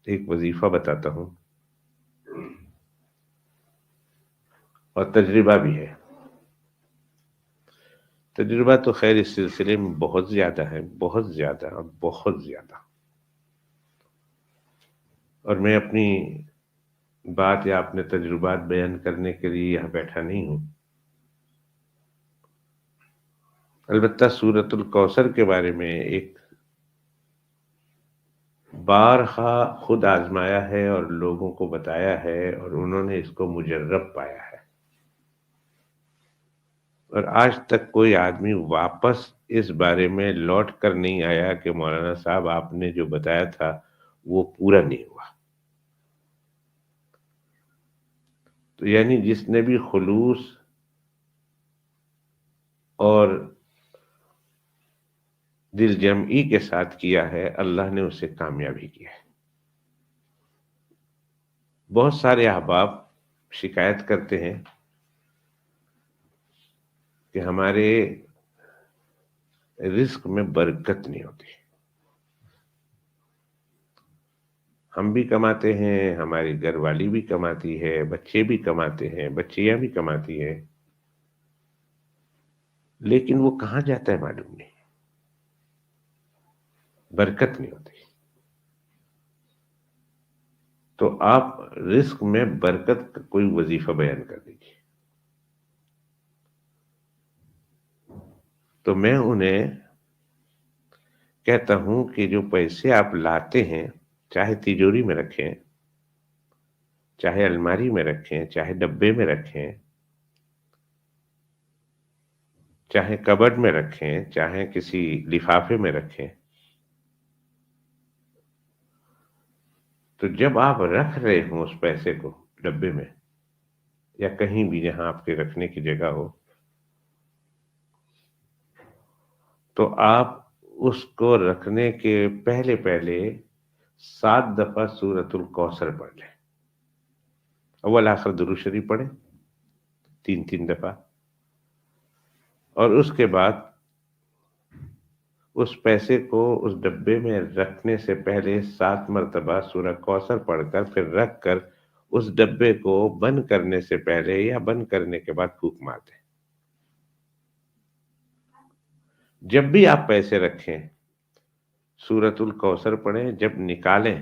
ایک وظیفہ بتاتا ہوں اور تجربہ بھی ہے. تجربہ تو خیر اس سلسلے میں بہت زیادہ ہے، بہت زیادہ، بہت زیادہ. اور میں اپنی بات یا اپنے تجربات بیان کرنے کے لیے یہاں بیٹھا نہیں ہوں. البتہ سورۃ الکوثر کے بارے میں ایک بارہا خود آزمایا ہے اور لوگوں کو بتایا ہے اور انہوں نے اس کو مجرب پایا ہے. اور آج تک کوئی آدمی واپس اس بارے میں لوٹ کر نہیں آیا کہ مولانا صاحب آپ نے جو بتایا تھا وہ پورا نہیں ہوا. تو یعنی جس نے بھی خلوص اور دل جمعی کے ساتھ کیا ہے اللہ نے اسے کامیابی کیا ہے. بہت سارے احباب شکایت کرتے ہیں کہ ہمارے رزق میں برکت نہیں ہوتی. ہم بھی کماتے ہیں، ہماری گھر والی بھی کماتی ہے، بچے بھی کماتے ہیں، بچیاں بھی کماتی ہیں، لیکن وہ کہاں جاتا ہے معلوم نہیں، برکت نہیں ہوتی. تو آپ رزق میں برکت کا کوئی وظیفہ بیان کر دیجیے. تو میں انہیں کہتا ہوں کہ جو پیسے آپ لاتے ہیں چاہے تجوری میں رکھیں، چاہے الماری میں رکھیں، چاہے ڈبے میں رکھیں، چاہے کبڈ میں رکھیں، چاہے کسی لفافے میں رکھیں، تو جب آپ رکھ رہے ہوں اس پیسے کو ڈبے میں یا کہیں بھی جہاں آپ کے رکھنے کی جگہ ہو، تو آپ اس کو رکھنے کے پہلے پہلے 7 دفعہ سورۃ الکوثر پڑھ لیں. اول آخر درود شریف پڑھیں 3 دفعہ، اور اس کے بعد اس پیسے کو اس ڈبے میں رکھنے سے پہلے 7 مرتبہ سورہ کوثر پڑھ کر پھر رکھ کر اس ڈبے کو بند کرنے سے پہلے یا بند کرنے کے بعد پھونک مار دیں. جب بھی آپ پیسے رکھیں سورۃ الکوثر پڑھیں، جب نکالیں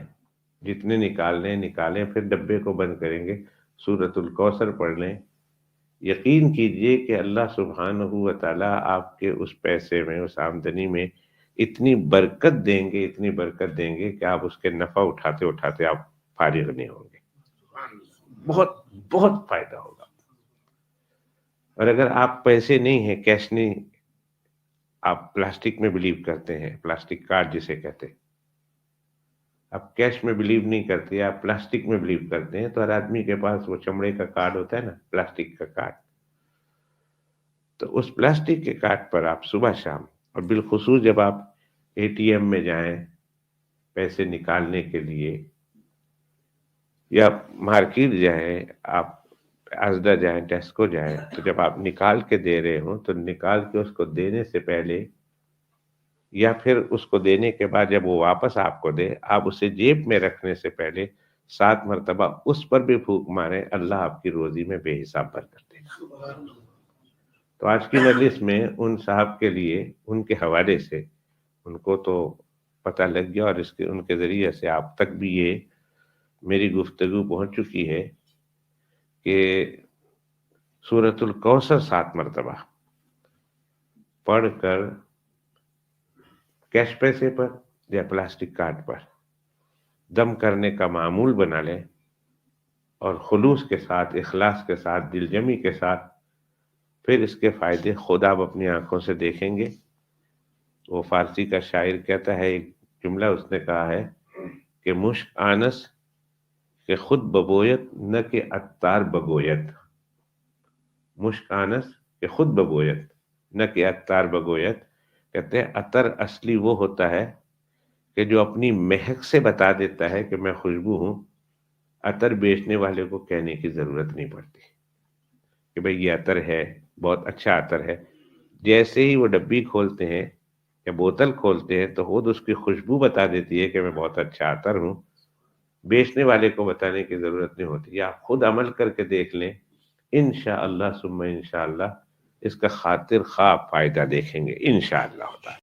جتنے نکالیں پھر ڈبے کو بند کریں گے سورۃ الکوثر پڑھ لیں. یقین کیجئے کہ اللہ سبحانہ و تعالی آپ کے اس پیسے میں، اس آمدنی میں اتنی برکت دیں گے، اتنی برکت دیں گے کہ آپ اس کے نفع اٹھاتے اٹھاتے آپ فارغ نہیں ہوں گے. بہت بہت فائدہ ہوگا. اور اگر آپ پیسے نہیں ہیں، کیش نہیں، آپ پلاسٹک میں بلیو کرتے ہیں، پلاسٹک کارڈ جسے کہتے ہیں، آپ کیش میں بلیو نہیں کرتے، آپ پلاسٹک میں بلیو کرتے ہیں، تو ہر آدمی کے پاس وہ چمڑے کا کارڈ ہوتا ہے نا، پلاسٹک کا کارڈ. تو اس پلاسٹک کے کارڈ پر آپ صبح شام، اور بالخصوص جب آپ اے ٹی ایم میں جائیں پیسے نکالنے کے لیے یا مارکیٹ جائیں، آپ ازدا جائیں، ٹیسکو جائیں، تو جب آپ نکال کے دے رہے ہوں تو نکال کے اس کو دینے سے پہلے یا پھر اس کو دینے کے بعد جب وہ واپس آپ کو دے، آپ اسے جیب میں رکھنے سے پہلے 7 مرتبہ اس پر بھی پھونک ماریں، اللہ آپ کی روزی میں بے حساب برکت دے گا. تو آج کی مجلس میں ان صاحب کے لیے ان کے حوالے سے ان کو تو پتہ لگ گیا، اور ان کے ذریعے سے آپ تک بھی یہ میری گفتگو پہنچ چکی ہے کہ سورۃ الکوثر 7 مرتبہ پڑھ کر کیش پیسے پر یا پلاسٹک کارڈ پر دم کرنے کا معمول بنا لیں، اور خلوص کے ساتھ، اخلاص کے ساتھ، دل جمی کے ساتھ، پھر اس کے فائدے خود آپ اپنی آنکھوں سے دیکھیں گے. وہ فارسی کا شاعر کہتا ہے، ایک جملہ اس نے کہا ہے کہ مشک آنس کہ خود ببویت نہ کہ عطار بگویت. مشک آنس کہ خود ببویت نہ کہ عطار بگویت. کہتے ہیں عطر اصلی وہ ہوتا ہے کہ جو اپنی مہک سے بتا دیتا ہے کہ میں خوشبو ہوں. عطر بیچنے والے کو کہنے کی ضرورت نہیں پڑتی کہ بھئی یہ عطر ہے، بہت اچھا عطر ہے. جیسے ہی وہ ڈبی کھولتے ہیں یا بوتل کھولتے ہیں تو خود اس کی خوشبو بتا دیتی ہے کہ میں بہت اچھا عطر ہوں. بیچنے والے کو بتانے کی ضرورت نہیں ہوتی، آپ خود عمل کر کے دیکھ لیں، انشاءاللہ ثم انشاءاللہ اس کا خاطر خواہ فائدہ دیکھیں گے انشاءاللہ تعالی۔